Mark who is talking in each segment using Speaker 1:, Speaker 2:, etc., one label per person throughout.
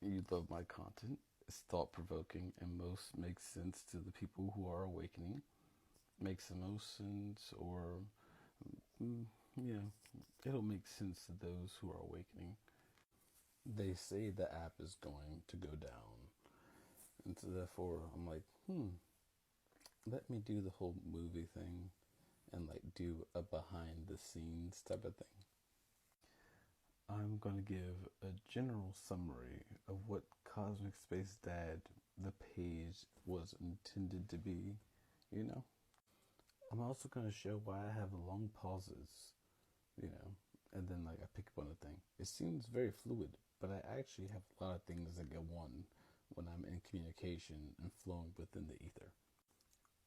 Speaker 1: You love my content. It's thought provoking and most makes sense to the people who are awakening. Makes the most sense, or mm, yeah, it'll make sense to those who are awakening. They say the app is going to go down, and so therefore I'm like, let me do the whole movie thing and like do a behind the scenes type of thing. I'm going to give a general summary of what Cosmic Space Dad, the page, was intended to be, you know? I'm also going to show why I have long pauses, you know, and then like I pick up on a thing. It seems very fluid, but I actually have a lot of things that go on when I'm in communication and flowing within the ether.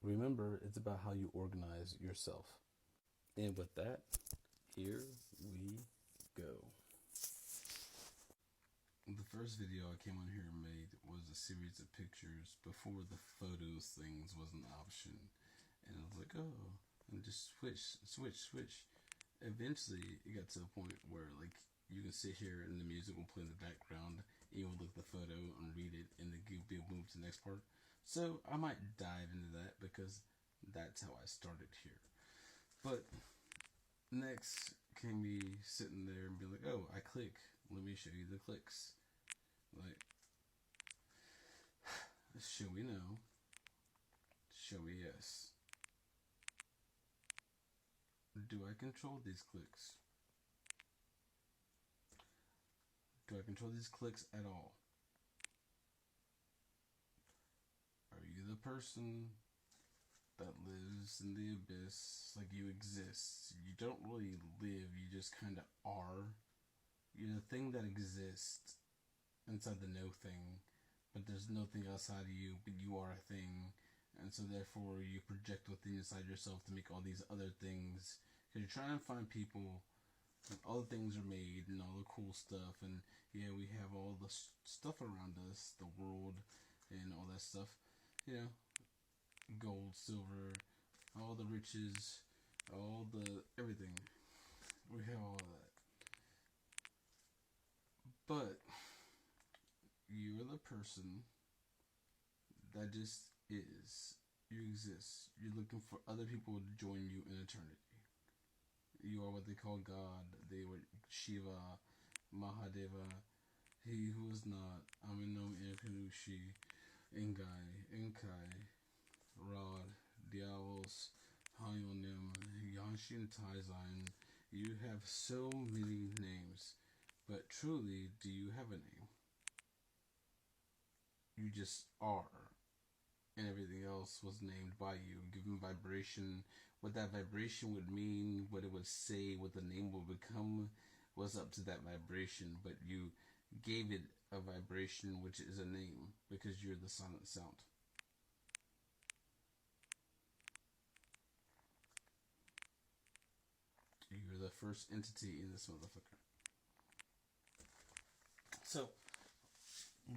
Speaker 1: Remember, it's about how you organize yourself. And with that, here we go. The first video I came on here and made was a series of pictures before the photos things was an option. And I was like, oh, and just switch. Eventually, it got to a point where, like, you can sit here and the music will play in the background, and you'll look at the photo and read it, and then you'll be able to move to the next part. So, I might dive into that because that's how I started here. But next can be sitting there and be like, oh, I click. Let me show you the clicks. Like, show me no. Show me yes. Do I control these clicks? Do I control these clicks at all? Are you the person that lives in the abyss? Like, you exist. You don't really live, you just kind of are. You're the thing that exists inside the no thing, but there's nothing outside of you, but you are a thing. And so, therefore, you project within inside yourself to make all these other things. Because you're trying to find people, and all the things are made, and all the cool stuff. And yeah, we have all the stuff around us, the world, and all that stuff. You know, gold, silver, all the riches, all the everything. We have all of that. But you're the person that just is. You exist. You're looking for other people to join you in eternity. You are what they call God. They were Shiva, Mahadeva, he who is not, Aminom Irkanushi, Ingai, Inkai, Rod, Diavos, Hayonim, Yanshin Taizain. You have so many names, but truly, do you have a name? You just are. And everything else was named by you, given vibration. What that vibration would mean, what it would say, what the name would become, was up to that vibration. But you gave it a vibration, which is a name, because you're the silent sound. You're the first entity in this motherfucker. So,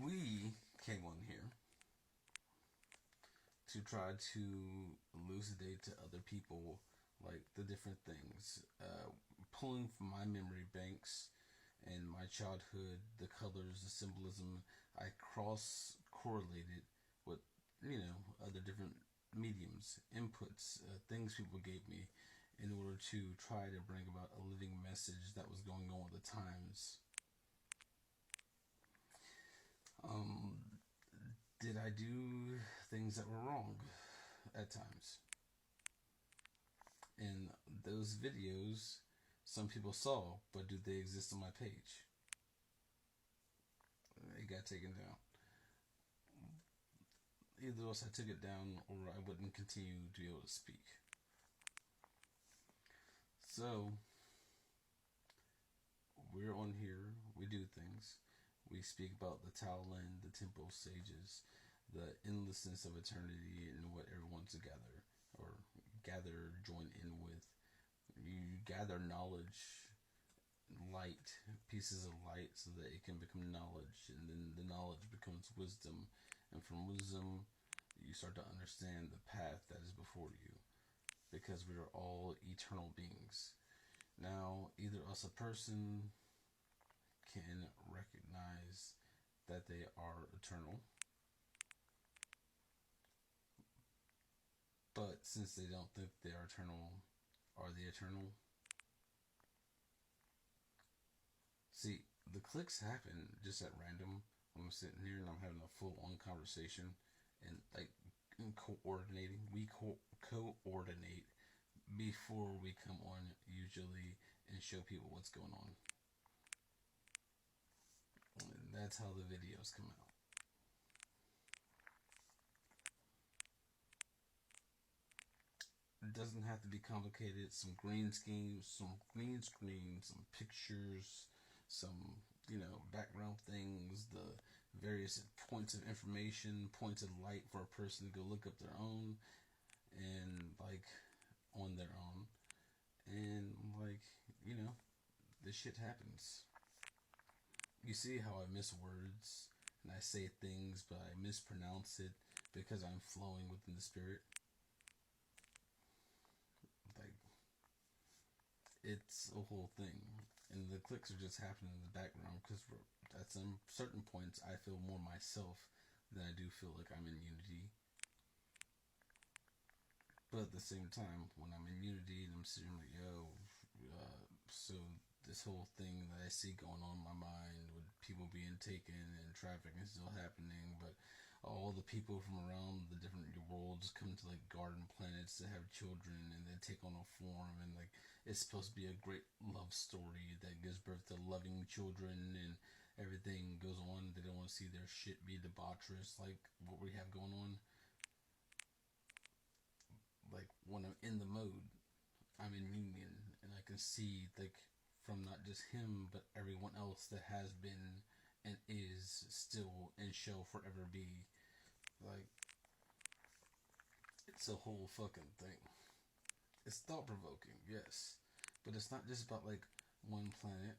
Speaker 1: we came on here to try to elucidate to other people like the different things, pulling from my memory banks and my childhood, the colors, the symbolism. I cross correlated with other different mediums, inputs, things people gave me in order to try to bring about a living message that was going on at the times. Um, did I do things that were wrong at times? And those videos, some people saw, but do they exist on my page? It got taken down. Either else I took it down or I wouldn't continue to be able to speak. So, we're on here, we do things. We speak about the Taolin, the Temple Sages, the endlessness of eternity, and what everyone's together or gather, join in with. You gather knowledge, light, pieces of light, so that it can become knowledge, and then the knowledge becomes wisdom, and from wisdom, you start to understand the path that is before you, because we are all eternal beings. Now, either us, a person, can recognize that that they are eternal. But since they don't think they are eternal, are they eternal? See, the clicks happen just at random. I'm sitting here and I'm having a full-on conversation, and like coordinating. We coordinate before we come on usually and show people what's going on. And that's how the videos come out. It doesn't have to be complicated. Some green schemes, some green screen, some pictures, some background things, the various points of information, points of light for a person to go look up their own, and like on their own, and this shit happens. You see how I miss words and I say things, but I mispronounce it because I'm flowing within the spirit. Like, it's a whole thing, and the clicks are just happening in the background because at some certain points I feel more myself than I do feel like I'm in unity. But at the same time, when I'm in unity and I'm sitting like, so this whole thing that I see going on in my mind with people being taken and trafficking is still happening, but all the people from around the different worlds come to like garden planets to have children and then take on a form, and like it's supposed to be a great love story that gives birth to loving children, and everything goes on. They don't want to see their shit be debaucherous like what we have going on. Like when I'm in the mode, I'm in union, and I can see like from not just him but everyone else that has been and is still and shall forever be. Like, it's a whole fucking thing. It's thought provoking, yes, but it's not just about like one planet.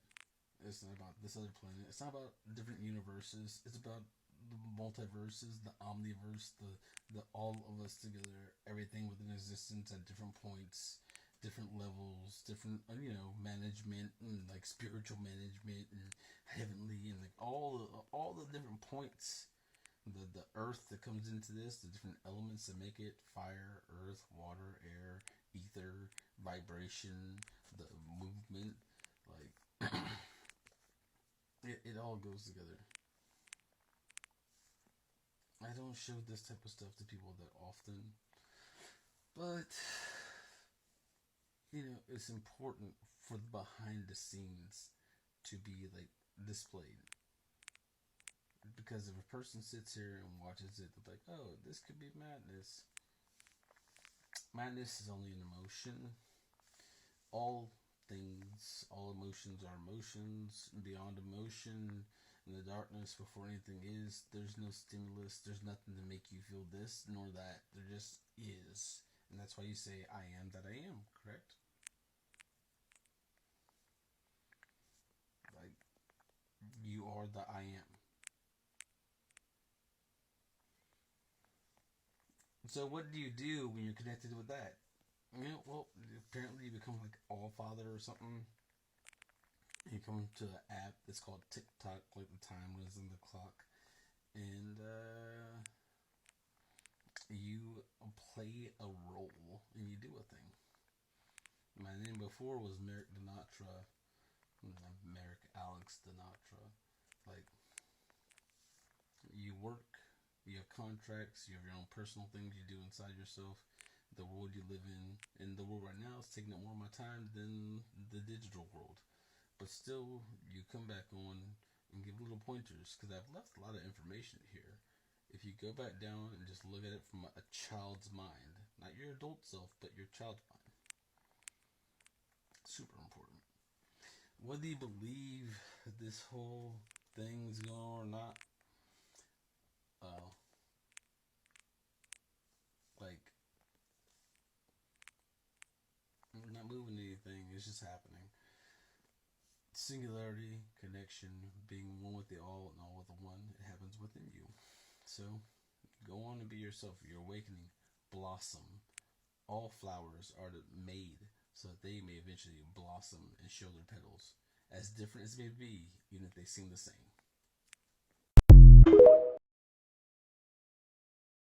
Speaker 1: It's not about this other planet. It's not about different universes. It's about the multiverses, the omniverse, the all of us together, everything within existence at different points, different levels, different management and like spiritual management and heavenly, and like all the different points. The earth that comes into this, the different elements that make it: fire, earth, water, air, ether, vibration, the movement, like it all goes together. I don't show this type of stuff to people that often, but it's important for the behind the scenes to be like displayed. Because if a person sits here and watches it, they're like, "Oh, this could be madness." Madness is only an emotion. All things, all emotions are emotions. Beyond emotion, in the darkness, before anything is, there's no stimulus. There's nothing to make you feel this nor that. There just is. And that's why you say, "I am that I am," correct? Like, you are the I am. So what do you do when you're connected with that? Well, apparently you become like All Father or something. You come to an app that's called TikTok, like the time runs on the clock, and you play a role and you do a thing. My name before was Merrick Denatra. Merrick Alex Denatra. Like, you work, you have contracts, you have your own personal things you do inside yourself, the world you live in. And the world right now is taking up more of my time than the digital world. But still, you come back on and give little pointers, because I've left a lot of information here. If you go back down and just look at it from a child's mind, not your adult self, but your child's mind, super important. Whether you believe this whole thing's going on or not, uh, like, I'm not moving anything, it's just happening. Singularity, connection, being one with the all and all with the one, it happens within you. So, go on and be yourself. You're awakening. Blossom. All flowers are made so that they may eventually blossom and show their petals. As different as they may be, even if they seem the same.